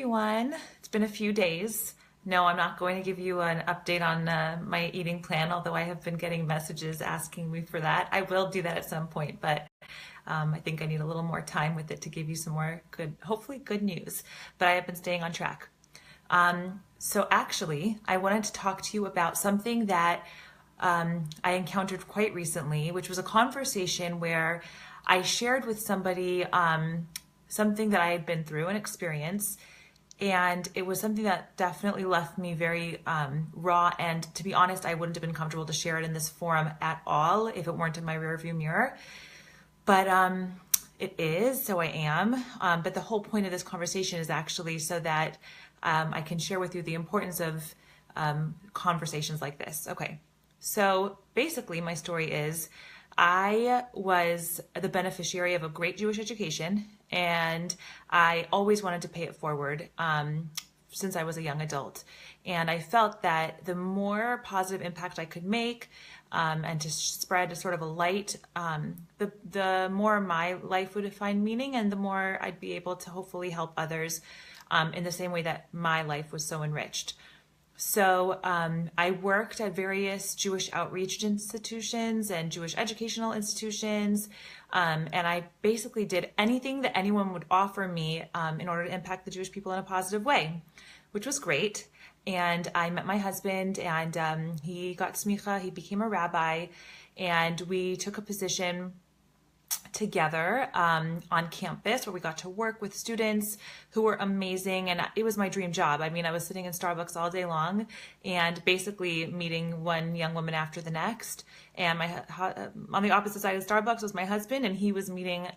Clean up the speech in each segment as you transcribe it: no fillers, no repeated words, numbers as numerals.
everyone. It's been a few days. No, I'm not going to give you an update on my eating plan, although I have been getting messages asking me for that. I will do that at some point, but I think I need a little more time with it to give you some more good, hopefully good news. But I have been staying on track. So actually, I wanted to talk to you about something that I encountered quite recently, which was a conversation where I shared with somebody something that I had been through, an experience, and it was something that definitely left me very raw. And to be honest, I wouldn't have been comfortable to share it in this forum at all if it weren't in my rearview mirror. But it is, so I am. But the whole point of this conversation is actually so that I can share with you the importance of conversations like this. Okay, so basically my story is I was the beneficiary of a great Jewish education, and I always wanted to pay it forward since I was a young adult. And I felt that the more positive impact I could make and to spread a sort of a light, the more my life would find meaning, and the more I'd be able to hopefully help others in the same way that my life was so enriched. So I worked at various Jewish outreach institutions and Jewish educational institutions, and I basically did anything that anyone would offer me in order to impact the Jewish people in a positive way, which was great. And I met my husband, and he got smicha, he became a rabbi, and we took a position together on campus where we got to work with students who were amazing, and it was my dream job. I mean, I was sitting in Starbucks all day long and basically meeting one young woman after the next, and on the opposite side of Starbucks was my husband, and he was meeting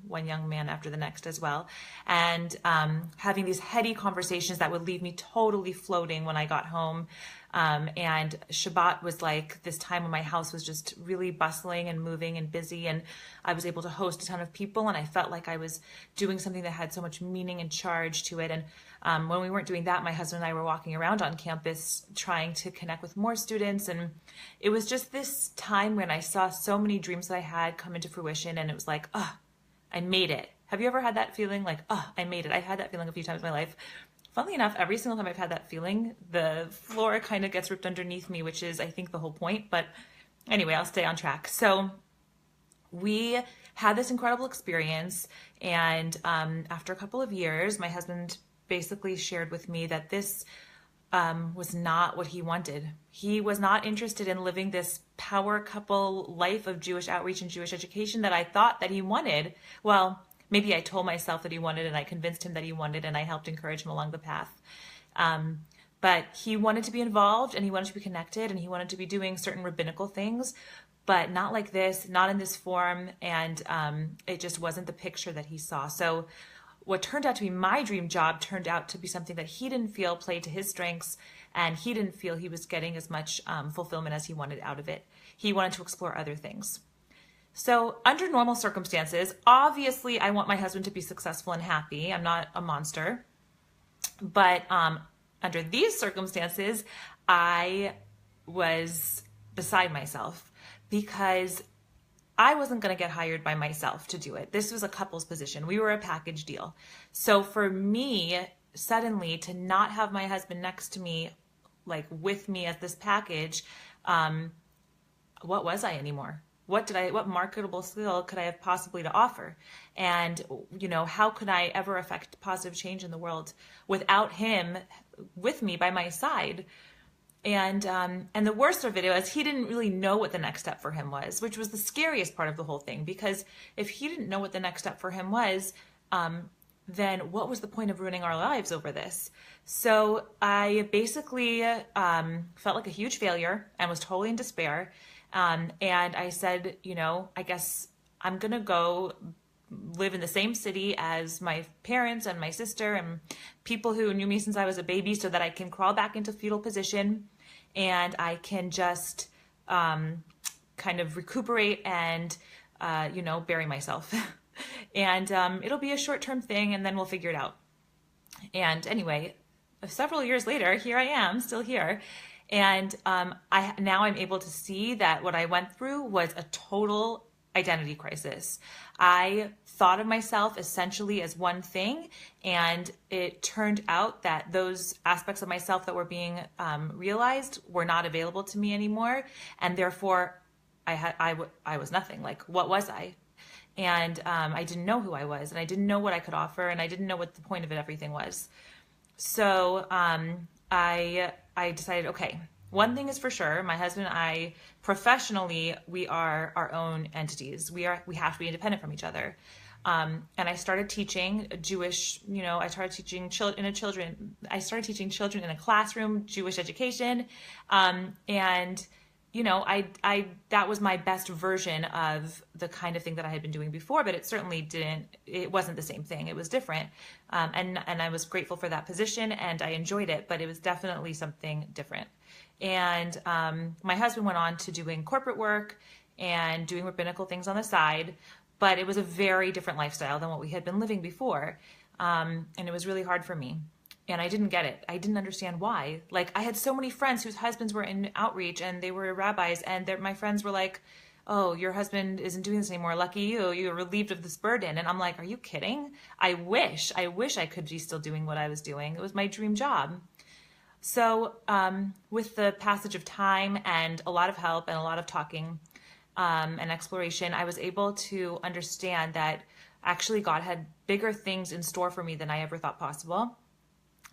one young man after the next as well, and having these heady conversations that would leave me totally floating when I got home. And Shabbat was like this time when my house was just really bustling and moving and busy, and I was able to host a ton of people, and I felt like I was doing something that had so much meaning and charge to it. And when we weren't doing that, my husband and I were walking around on campus trying to connect with more students, and it was just this time when I saw so many dreams that I had come into fruition, and it was like, oh, I made it. Have you ever had that feeling like, oh, I made it? I had that feeling a few times in my life. Funnily enough, every single time I've had that feeling, the floor kind of gets ripped underneath me, which is, I think, the whole point. But anyway, I'll stay on track. So we had this incredible experience, and after a couple of years, my husband basically shared with me that this was not what he wanted. He was not interested in living this power couple life of Jewish outreach and Jewish education that I thought that he wanted. Well, maybe I told myself that he wanted, and I convinced him that he wanted, and I helped encourage him along the path. But he wanted to be involved, and he wanted to be connected, and he wanted to be doing certain rabbinical things, but not like this, not in this form, and it just wasn't the picture that he saw. So what turned out to be my dream job turned out to be something that he didn't feel played to his strengths, and he didn't feel he was getting as much fulfillment as he wanted out of it. He wanted to explore other things. So under normal circumstances, obviously I want my husband to be successful and happy. I'm not a monster. But under these circumstances, I was beside myself because I wasn't going to get hired by myself to do it. This was a couple's position. We were a package deal. So for me, suddenly to not have my husband next to me, like with me as this package, what was I anymore? What marketable skill could I have possibly to offer? And, how could I ever affect positive change in the world without him with me by my side? And the worst of it was he didn't really know what the next step for him was, which was the scariest part of the whole thing, because if he didn't know what the next step for him was, then what was the point of ruining our lives over this? So I basically felt like a huge failure and was totally in despair. And I said, I guess I'm going to go live in the same city as my parents and my sister and people who knew me since I was a baby, so that I can crawl back into fetal position and I can just kind of recuperate and, bury myself. And it'll be a short-term thing, and then we'll figure it out. And anyway, several years later, here I am, still here. And now I'm able to see that what I went through was a total identity crisis. I thought of myself essentially as one thing, and it turned out that those aspects of myself that were being realized were not available to me anymore, and therefore I was nothing. Like, what was I? And I didn't know who I was, and I didn't know what I could offer, and I didn't know what the point of it everything was. So I decided, okay, one thing is for sure, my husband and I, professionally, we are our own entities. We have to be independent from each other. And I started teaching Jewish, I started teaching children in a classroom, Jewish education. And that was my best version of the kind of thing that I had been doing before, but it wasn't the same thing. It was different. And I was grateful for that position, and I enjoyed it, but it was definitely something different. And my husband went on to doing corporate work and doing rabbinical things on the side, but it was a very different lifestyle than what we had been living before. And it was really hard for me. And I didn't get it. I didn't understand why. Like, I had so many friends whose husbands were in outreach and they were rabbis, and my friends were like, oh, your husband isn't doing this anymore. Lucky you. You're relieved of this burden. And I'm like, are you kidding? I wish I could be still doing what I was doing. It was my dream job. So with the passage of time and a lot of help and a lot of talking and exploration, I was able to understand that actually God had bigger things in store for me than I ever thought possible.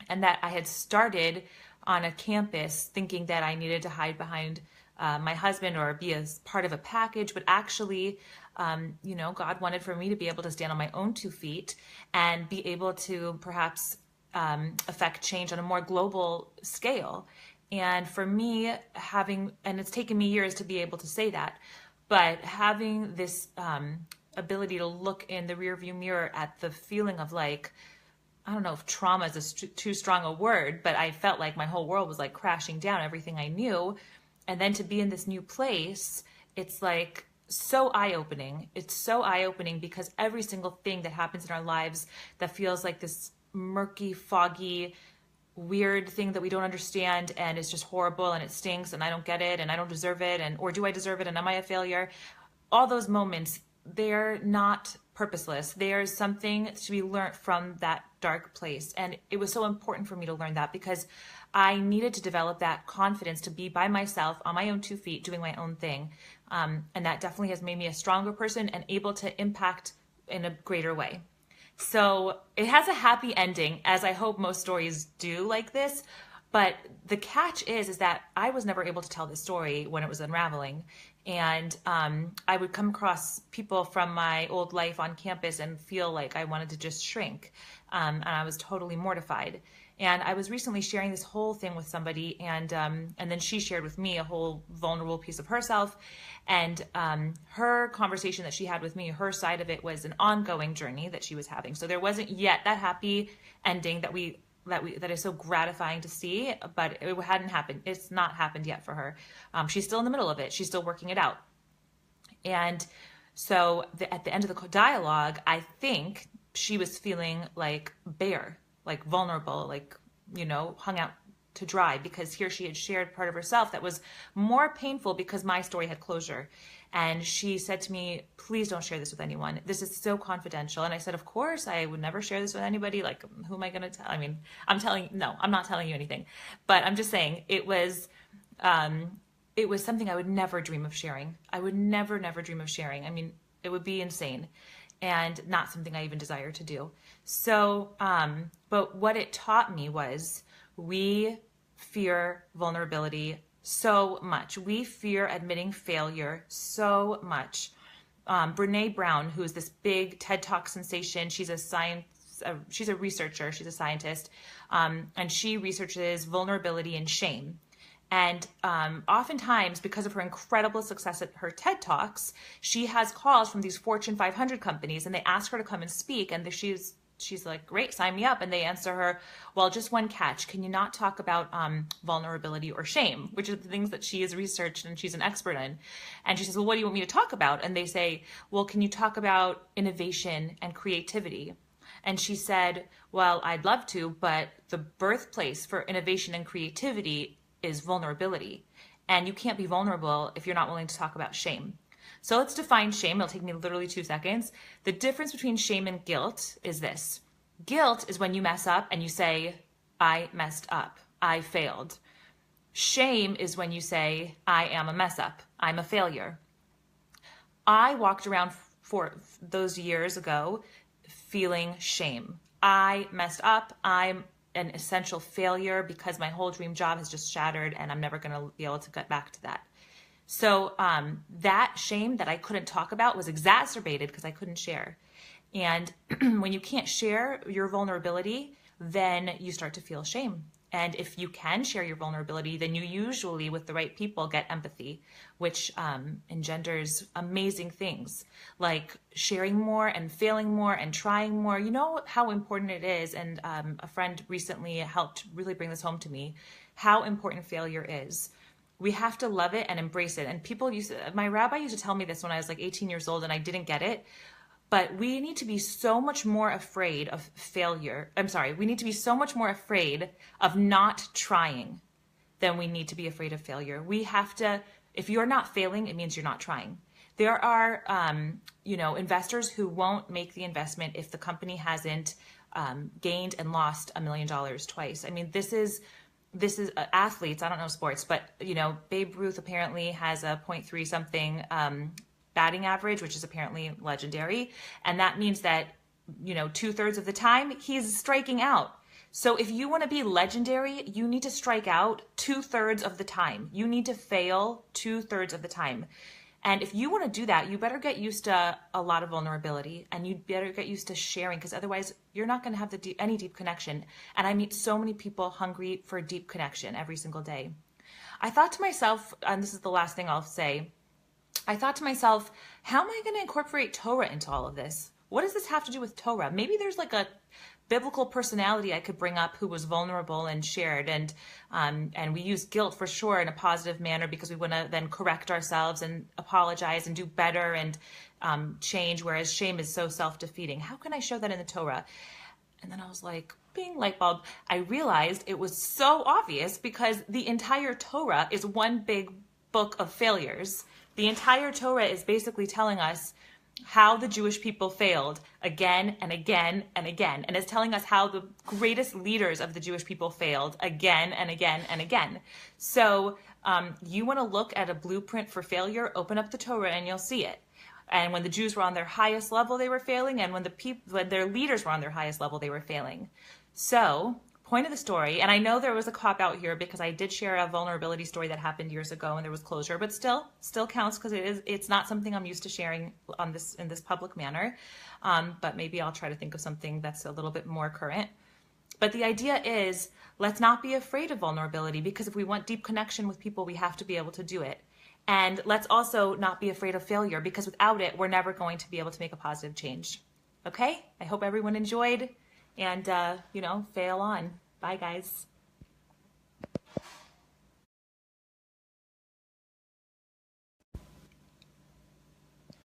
And that I had started on a campus thinking that I needed to hide behind my husband or be a part of a package, but actually, God wanted for me to be able to stand on my own 2 feet and be able to perhaps affect change on a more global scale. And for me, and it's taken me years to be able to say that, but having this ability to look in the rearview mirror at the feeling of, like, I don't know if trauma is too strong a word, but I felt like my whole world was like crashing down, everything I knew. And then to be in this new place, it's like so eye-opening. It's so eye-opening because every single thing that happens in our lives that feels like this murky, foggy, weird thing that we don't understand, and it's just horrible and it stinks and I don't get it and I don't deserve it, or do I deserve it and am I a failure? All those moments, they're not purposeless. There's something to be learned from that dark place. And it was so important for me to learn that because I needed to develop that confidence to be by myself on my own 2 feet doing my own thing. And that definitely has made me a stronger person and able to impact in a greater way. So it has a happy ending, as I hope most stories do like this. But the catch is that I was never able to tell this story when it was unraveling. And I would come across people from my old life on campus and feel like I wanted to just shrink. And I was totally mortified. And I was recently sharing this whole thing with somebody, and then she shared with me a whole vulnerable piece of herself. And her conversation that she had with me, her side of it was an ongoing journey that she was having. So there wasn't yet that happy ending that is so gratifying to see, but it hadn't happened. It's not happened yet for her. She's still in the middle of it. She's still working it out. And so at the end of the dialogue, I think she was feeling like bare, like vulnerable, like, hung out to dry, because here she had shared part of herself that was more painful because my story had closure. And she said to me, please don't share this with anyone. This is so confidential. And I said, of course, I would never share this with anybody. Like, who am I going to tell? I mean, I'm not telling you anything, but I'm just saying it was something I would never dream of sharing. I would never dream of sharing. I mean, it would be insane and not something I even desire to do. So, but what it taught me was we fear vulnerability so much. We fear admitting failure so much. Brene Brown, who is this big TED Talk sensation, she's a researcher, she's a scientist, and she researches vulnerability and shame. And oftentimes, because of her incredible success at her TED Talks, she has calls from these Fortune 500 companies, and they ask her to come and speak, and she's like, great, sign me up. And they answer her, well, just one catch. Can you not talk about vulnerability or shame, which are the things that she has researched and she's an expert in? And she says, well, what do you want me to talk about? And they say, well, can you talk about innovation and creativity? And she said, well, I'd love to, but the birthplace for innovation and creativity is vulnerability. And you can't be vulnerable if you're not willing to talk about shame. So let's define shame. It'll take me literally 2 seconds. The difference between shame and guilt is this. Guilt is when you mess up and you say, I messed up, I failed. Shame is when you say, I am a mess up, I'm a failure. I walked around for those years ago feeling shame. I messed up, I'm an essential failure because my whole dream job has just shattered and I'm never going to be able to get back to that. So that shame that I couldn't talk about was exacerbated because I couldn't share. And when you can't share your vulnerability, then you start to feel shame. And if you can share your vulnerability, then you usually, with the right people, get empathy, which engenders amazing things like sharing more and failing more and trying more. You know how important it is, and a friend recently helped really bring this home to me, how important failure is. We have to love it and embrace it. And my rabbi used to tell me this when I was like 18 years old and I didn't get it. But we need to be so much more afraid of failure. We need to be so much more afraid of not trying than we need to be afraid of failure. We have to, if you're not failing, it means you're not trying. There are, investors who won't make the investment if the company hasn't gained and lost $1 million twice. I mean, this is athletes. I don't know sports, but Babe Ruth apparently has a 0.3 something batting average, which is apparently legendary. And that means that, 2/3 of the time he's striking out. So if you want to be legendary, you need to strike out 2/3 of the time. You need to fail 2/3 of the time. And if you want to do that, you better get used to a lot of vulnerability and you better get used to sharing, because otherwise you're not going to have any deep connection. And I meet so many people hungry for deep connection every single day. I thought to myself, and this is the last thing I'll say, I thought to myself, how am I going to incorporate Torah into all of this? What does this have to do with Torah? Maybe there's like a biblical personality I could bring up who was vulnerable and shared, and we use guilt for sure in a positive manner because we want to then correct ourselves and apologize and do better and change, whereas shame is so self-defeating. How can I show that in the Torah? And then I was like, bing, light bulb. I realized it was so obvious because the entire Torah is one big book of failures. The entire Torah is basically telling us how the Jewish people failed again and again and again. And it's telling us how the greatest leaders of the Jewish people failed again and again and again. So you want to look at a blueprint for failure, open up the Torah and you'll see it. And when the Jews were on their highest level, they were failing. And when their leaders were on their highest level, they were failing. So point of the story, and I know there was a cop out here because I did share a vulnerability story that happened years ago and there was closure, but still counts because it's not something I'm used to sharing in this public manner. But maybe I'll try to think of something that's a little bit more current. But the idea is, let's not be afraid of vulnerability, because if we want deep connection with people, we have to be able to do it. And let's also not be afraid of failure, because without it, we're never going to be able to make a positive change. Okay? I hope everyone enjoyed. And, fail on. Bye, guys.